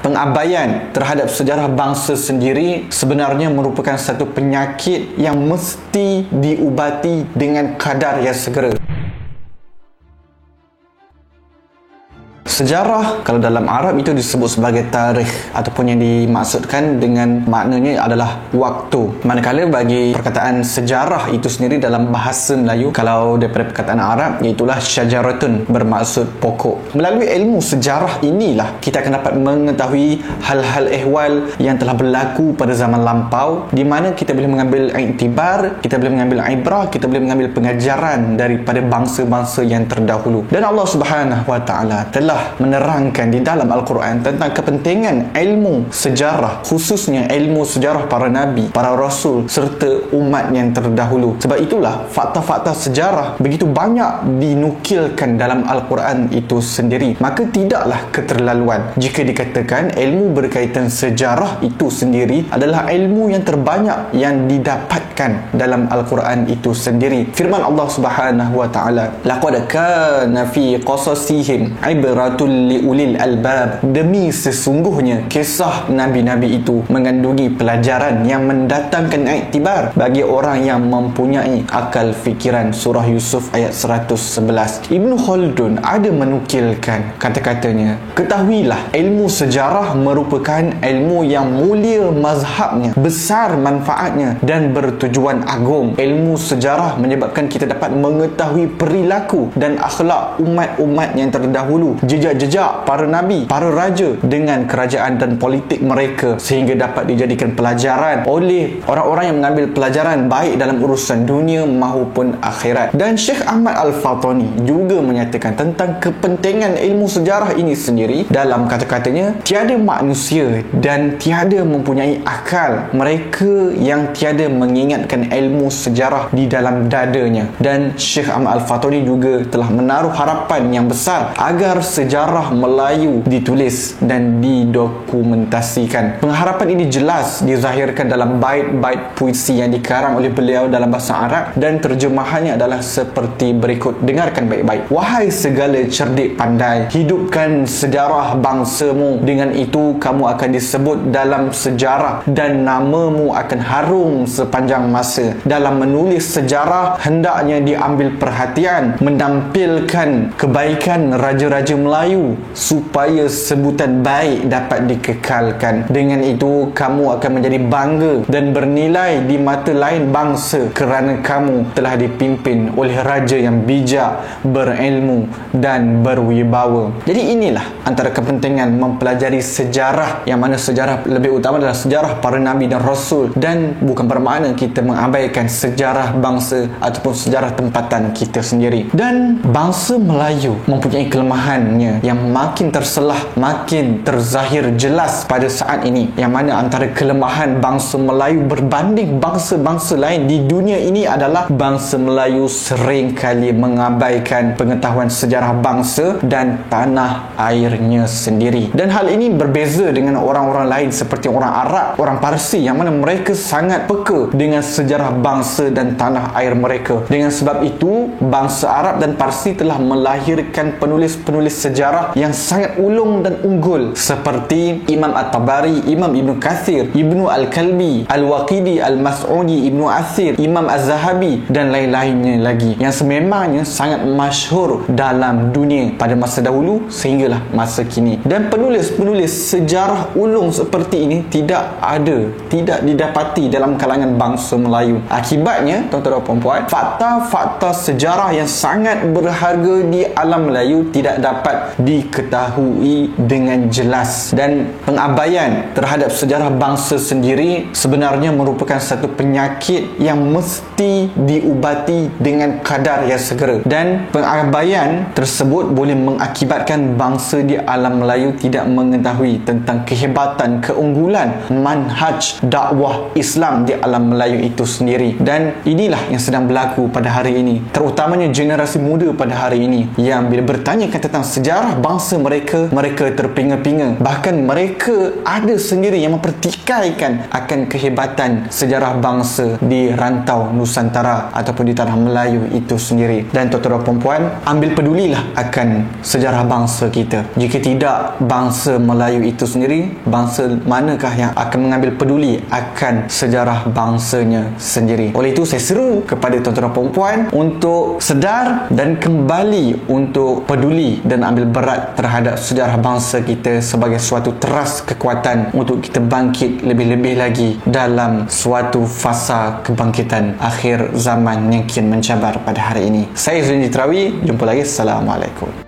Pengabaian terhadap sejarah bangsa sendiri sebenarnya merupakan satu penyakit yang mesti diubati dengan kadar yang segera. Sejarah, kalau dalam Arab itu disebut sebagai tarikh, ataupun yang dimaksudkan dengan maknanya adalah waktu. Manakala bagi perkataan sejarah itu sendiri dalam bahasa Melayu, kalau daripada perkataan Arab, iaitulah syajaratun, bermaksud pokok. Melalui ilmu sejarah inilah kita akan dapat mengetahui hal-hal ehwal yang telah berlaku pada zaman lampau, di mana kita boleh mengambil iktibar, kita boleh mengambil ibrah, kita boleh mengambil pengajaran daripada bangsa-bangsa yang terdahulu. Dan Allah Subhanahu Wa Taala telah menerangkan di dalam Al-Quran tentang kepentingan ilmu sejarah, khususnya ilmu sejarah para nabi, para rasul serta umat yang terdahulu. Sebab itulah fakta-fakta sejarah begitu banyak dinukilkan dalam Al-Quran itu sendiri. Maka tidaklah keterlaluan jika dikatakan ilmu berkaitan sejarah itu sendiri adalah ilmu yang terbanyak yang didapatkan dalam Al-Quran itu sendiri. Firman Allah Subhanahu Wa Taala, laqad kana fi qasasihim ibratul liulil albab, demi sesungguhnya kisah nabi-nabi itu mengandungi pelajaran yang mendatangkan iktibar bagi orang yang mempunyai akal fikiran. Surah Yusuf ayat 111. Ibnu Khaldun ada menukilkan kata-katanya, ketahuilah ilmu sejarah merupakan ilmu yang mulia mazhabnya, besar manfaatnya dan bertujuan agung. Ilmu sejarah menyebabkan kita dapat mengetahui perilaku dan akhlak umat-umat yang terdahulu, jejak-jejak para nabi, para raja dengan kerajaan dan politik mereka, sehingga dapat dijadikan pelajaran oleh orang-orang yang mengambil pelajaran baik dalam urusan dunia maupun akhirat. Dan Syekh Ahmad Al-Fatani juga menyatakan tentang kepentingan ilmu sejarah ini sendiri dalam kata-katanya, tiada manusia dan tiada mempunyai akal mereka yang tiada mengingatkan ilmu sejarah di dalam dadanya. Dan Syekh Ahmad Al-Fatani juga telah menaruh harapan yang besar agar sejarah Melayu ditulis dan didokumentasikan. Pengharapan ini jelas dizahirkan dalam bait-bait puisi yang dikarang oleh beliau dalam bahasa Arab, dan terjemahannya adalah seperti berikut. Dengarkan baik-baik. Wahai segala cerdik pandai, hidupkan sejarah bangsamu, dengan itu kamu akan disebut dalam sejarah dan namamu akan harum sepanjang masa. Dalam menulis sejarah hendaknya diambil perhatian menampilkan kebaikan raja-raja Melayu supaya sebutan baik dapat dikekalkan. Dengan itu kamu akan menjadi bangga dan bernilai di mata lain bangsa kerana kamu telah dipimpin oleh raja yang bijak, berilmu dan berwibawa. Jadi inilah antara kepentingan mempelajari sejarah, yang mana sejarah lebih utama adalah sejarah para nabi dan rasul, dan bukan bermakna kita mengabaikan sejarah bangsa ataupun sejarah tempatan kita sendiri. Dan bangsa Melayu mempunyai kelemahannya yang makin terselah, makin terzahir jelas pada saat ini, yang mana antara kelemahan bangsa Melayu berbanding bangsa-bangsa lain di dunia ini adalah bangsa Melayu sering kali mengabaikan pengetahuan sejarah bangsa dan tanah airnya sendiri. Dan hal ini berbeza dengan orang-orang lain seperti orang Arab, orang Parsi, yang mana mereka sangat peka dengan sejarah bangsa dan tanah air mereka. Dengan sebab itu bangsa Arab dan Parsi telah melahirkan penulis-penulis sejarah yang sangat ulung dan unggul seperti Imam At-Tabari, Imam Ibn Kathir, Ibnu Al-Kalbi, Al-Waqidi, Al-Mas'udi, Ibnu Athir, Imam Az-Zahabi dan lain-lainnya lagi, yang sememangnya sangat masyhur dalam dunia pada masa dahulu sehinggalah masa kini. Dan penulis-penulis sejarah ulung seperti ini tidak didapati dalam kalangan bangsa Melayu. Akibatnya, tuan-tuan dan puan-puan, fakta-fakta sejarah yang sangat berharga di alam Melayu tidak dapat diketahui dengan jelas. Dan pengabaian terhadap sejarah bangsa sendiri sebenarnya merupakan satu penyakit yang mesti diubati dengan kadar yang segera. Dan pengabaian tersebut boleh mengakibatkan bangsa di alam Melayu tidak mengetahui tentang kehebatan, keunggulan manhaj dakwah Islam di alam Melayu itu sendiri. Dan inilah yang sedang berlaku pada hari ini, terutamanya generasi muda pada hari ini, yang bila bertanyakan tentang sejarah sejarah bangsa mereka, mereka terpinga-pinga. Bahkan mereka ada sendiri yang mempertikaikan akan kehebatan sejarah bangsa di rantau Nusantara ataupun di tanah Melayu itu sendiri. Dan tuan-tuan dan puan-puan, ambil pedulilah akan sejarah bangsa kita. Jika tidak bangsa Melayu itu sendiri, bangsa manakah yang akan mengambil peduli akan sejarah bangsanya sendiri? Oleh itu saya seru kepada tuan-tuan dan puan-puan untuk sedar dan kembali untuk peduli dan ambil berat terhadap sejarah bangsa kita sebagai suatu teras kekuatan untuk kita bangkit lebih-lebih lagi dalam suatu fasa kebangkitan akhir zaman yang kian mencabar pada hari ini. Saya Zuin Jitrawi, jumpa lagi. Assalamualaikum.